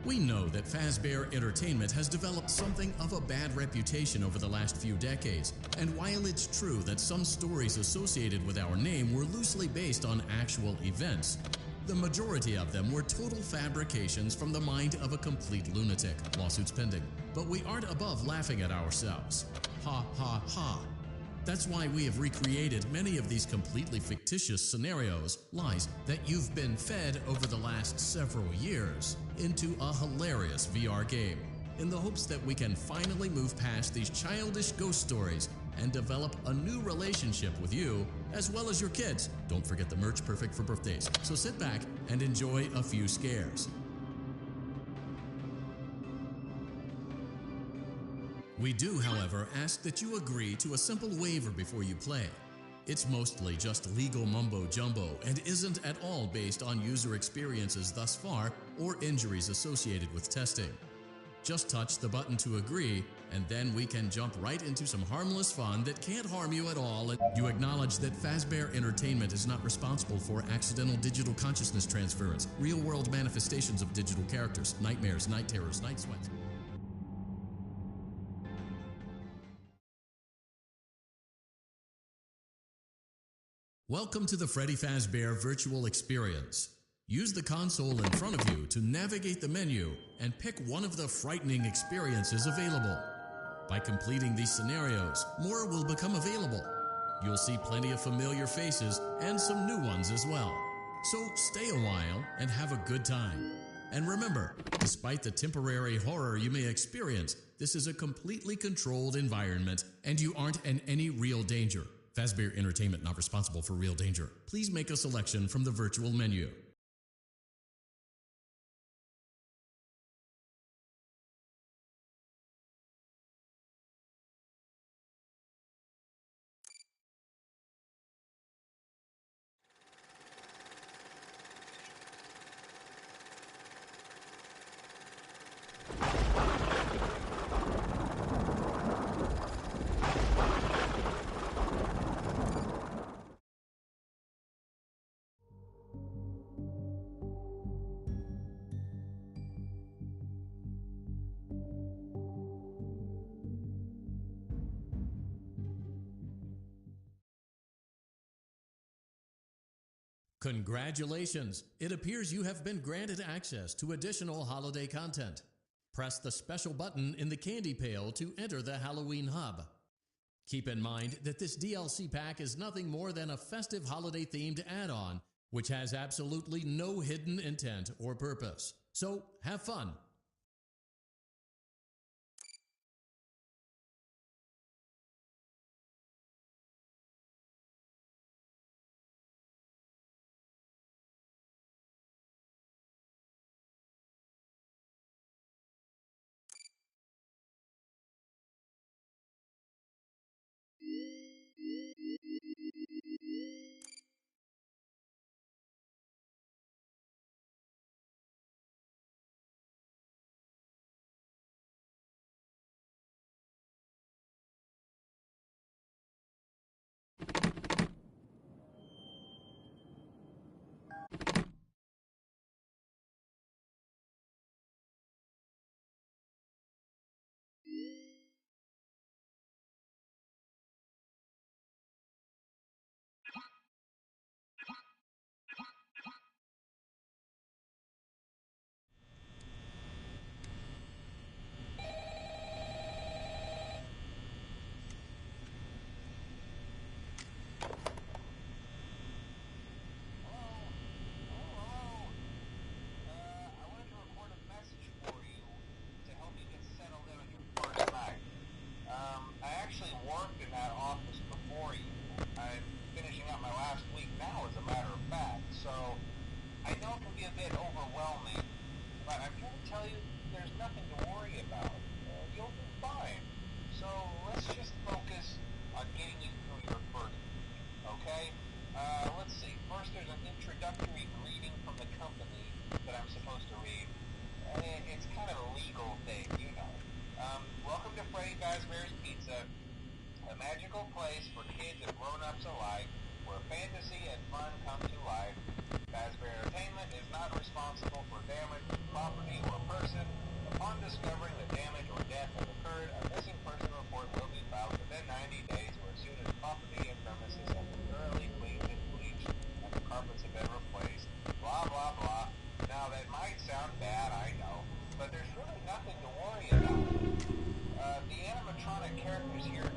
We know that Fazbear Entertainment has developed something of a bad reputation over the last few decades, and while it's true that some stories associated with our name were loosely based on actual events, the majority of them were total fabrications from the mind of a complete lunatic, lawsuits pending. But we aren't above laughing at ourselves. Ha ha ha. That's why we have recreated many of these completely fictitious scenarios, lies that you've been fed over the last several years, into a hilarious VR game, in the hopes that we can finally move past these childish ghost stories and develop a new relationship with you, as well as your kids. Don't forget the merch perfect for birthdays, so sit back and enjoy a few scares. We do, however, ask that you agree to a simple waiver before you play. It's mostly just legal mumbo-jumbo and isn't at all based on user experiences thus far or injuries associated with testing. Just touch the button to agree, and then we can jump right into some harmless fun that can't harm you at all. You acknowledge that Fazbear Entertainment is not responsible for accidental digital consciousness transference, real-world manifestations of digital characters, nightmares, night terrors, night sweats. Welcome to the Freddy Fazbear Virtual Experience. Use the console in front of you to navigate the menu and pick one of the frightening experiences available. By completing these scenarios, more will become available. You'll see plenty of familiar faces and some new ones as well. So stay a while and have a good time. And remember, despite the temporary horror you may experience, this is a completely controlled environment and you aren't in any real danger. Fazbear Entertainment not responsible for real danger. Please make a selection from the virtual menu. Congratulations! It appears you have been granted access to additional holiday content. Press the special button in the candy pail to enter the Halloween hub. Keep in mind that this DLC pack is nothing more than a festive holiday-themed add-on, which has absolutely no hidden intent or purpose. So, have fun! Place for kids and grown-ups alike, where fantasy and fun come to life. Fazbear Entertainment is not not responsible for damage to property or person. Upon discovering the damage or death has occurred, a missing person report will be filed within 90 days or as soon as property and premises have been thoroughly cleaned and bleached and the carpets have been replaced. Blah, blah, blah. Now, that might sound bad, I know, but there's really nothing to worry about. The animatronic characters here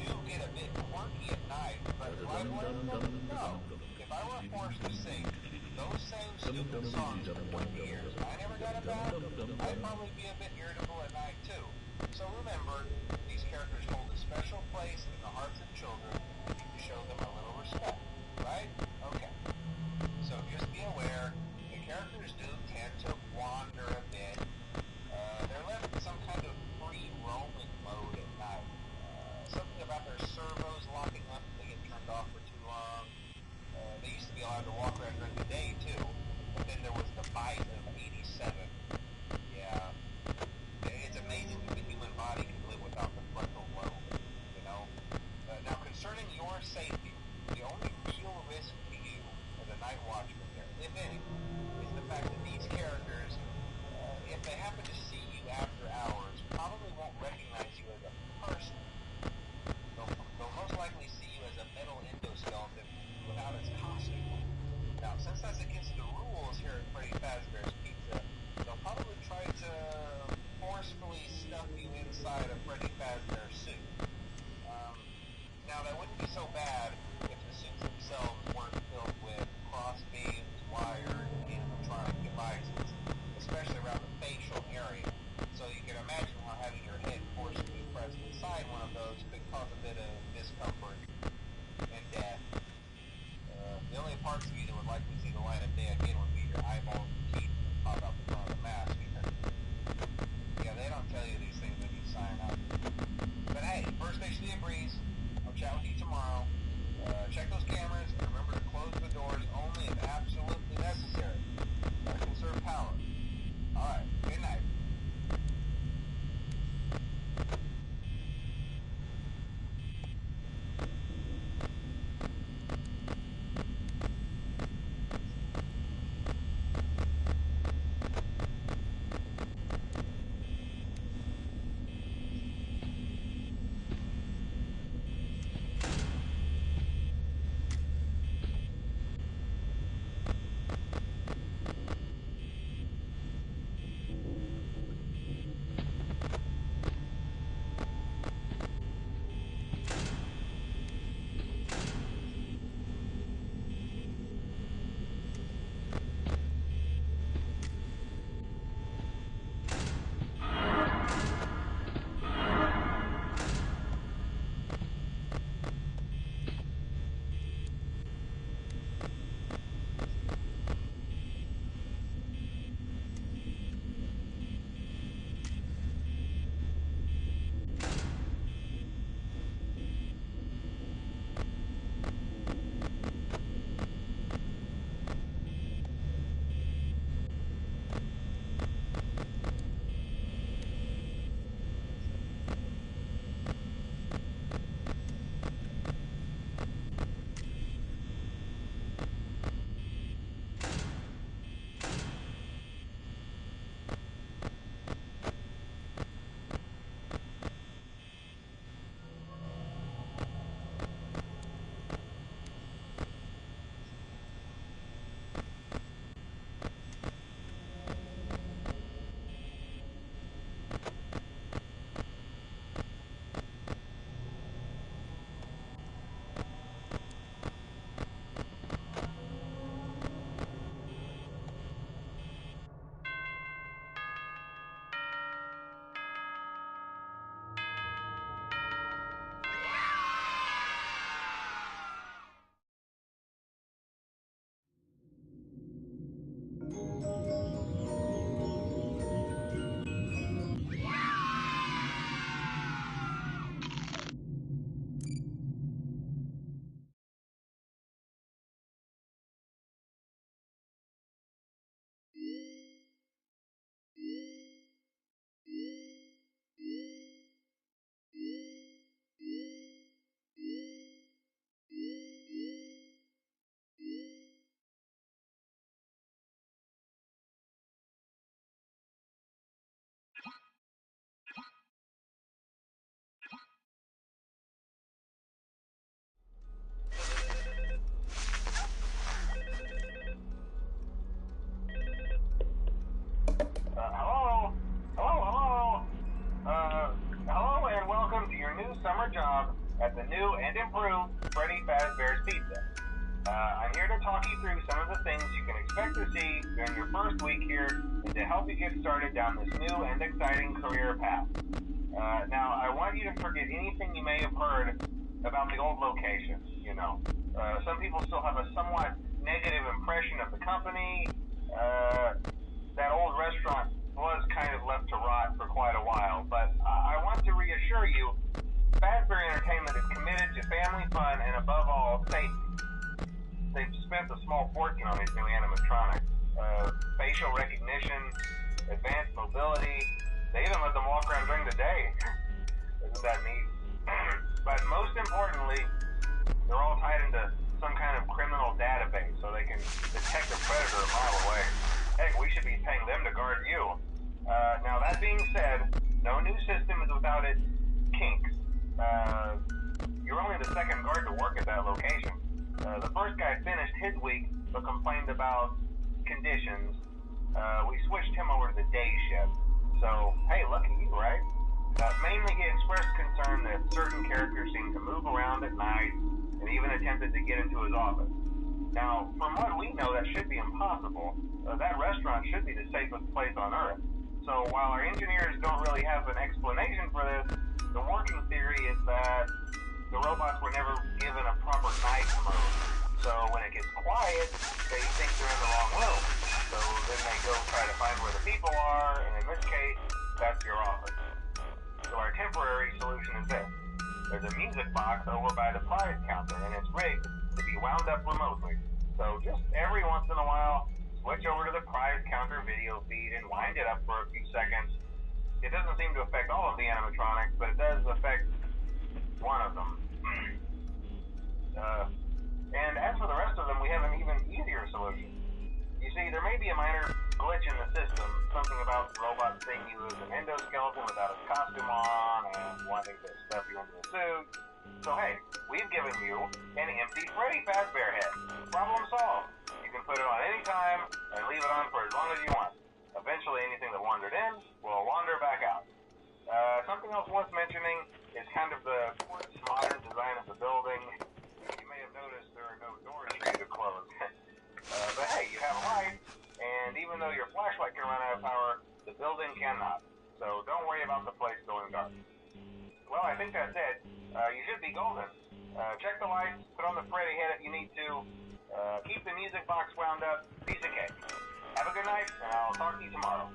do get a bit quirky at night, but do I blame them? No. If I were forced to sing those same stupid songs for 20 years and I never got a bath, I'd probably be a bit irritable at night too. So remember, these characters hold a special place in the hearts of children and you need to show them a little respect, right? Okay. So just be aware, the characters do tend to wander a bit. They're left in some kind of free roaming mode at night. Something about their servos locking up if they get turned off for too long. They used to be allowed to walk around during the day too, but then there was the bite of 87. Yeah, it's amazing that the human body can live without the frontal lobe, you know? Now concerning your safety, the only real risk to you as a night watchman there, if any, is the fact that these characters, if they happen to see you after hours, probably won't recognize you as a person. They'll most likely see you as a metal endoskeleton without its costume. Now, since that's against the rules here at Freddy Fazbear's Pizza, they'll probably try to forcefully stuff you inside a Freddy Fazbear suit. Now, that wouldn't be so bad if the suits themselves weren't filled with crossbeams, wires, and animatronic devices, especially around the facial area. the new and improved Freddy Fazbear's Pizza. I'm here to talk you through some of the things you can expect to see during your first week here and to help you get started down this new and exciting career path. Now, I want you to forget anything you may have heard about the old location. Some people still have a somewhat negative impression of the company. That old restaurant was kind of left to rot for quite a while, but I want to reassure you, Fazbear Entertainment is committed to family fun and above all, safety. They've spent a small fortune on these new animatronics. Facial recognition, advanced mobility, they even let them walk around during the day. Isn't that neat? But most importantly, they're all tied into some kind of criminal database so they can detect a predator a mile away. Heck, we should be paying them to guard you. Now that being said, no new system is without its kinks. You're only the second guard to work at that location. The first guy finished his week but complained about conditions. We switched him over to the day shift. So, hey, lucky you, right? Mainly he expressed concern that certain characters seemed to move around at night and even attempted to get into his office. Now, from what we know, that should be impossible. That restaurant should be the safest place on Earth. So while our engineers don't really have an explanation for this, the working theory is that the robots were never given a proper night mode. So when it gets quiet, they think they're in the wrong room. So then they go try to find where the people are, and in this case, that's your office. So our temporary solution is this. There's a music box over by the prize counter, and it's rigged to be wound up remotely. So just every once in a while, switch over to the prize counter video feed and wind it up for a few seconds. It doesn't seem to affect all of the animatronics, but it does affect one of them. And as for the rest of them, we have an even easier solution. You see, there may be a minor glitch in the system, something about the robot seeing you as an endoskeleton without his costume on and wanting to stuff you into a suit. So hey, we've given you an empty Freddy Fazbear head. Problem solved. You can put it on any time and leave it on for as long as you want. Eventually anything that wandered in will wander back out. Something else worth mentioning is kind of the modern design of the building. You may have noticed there are no doors for you to close. But hey, you have a light, and even though your flashlight can run out of power, the building cannot. So don't worry about the place going dark. Well, I think that's it. You should be golden. Check the lights, put on the Freddy head if you need to. Keep the music box wound up. Piece of cake. Have a good night, and I'll talk to you tomorrow.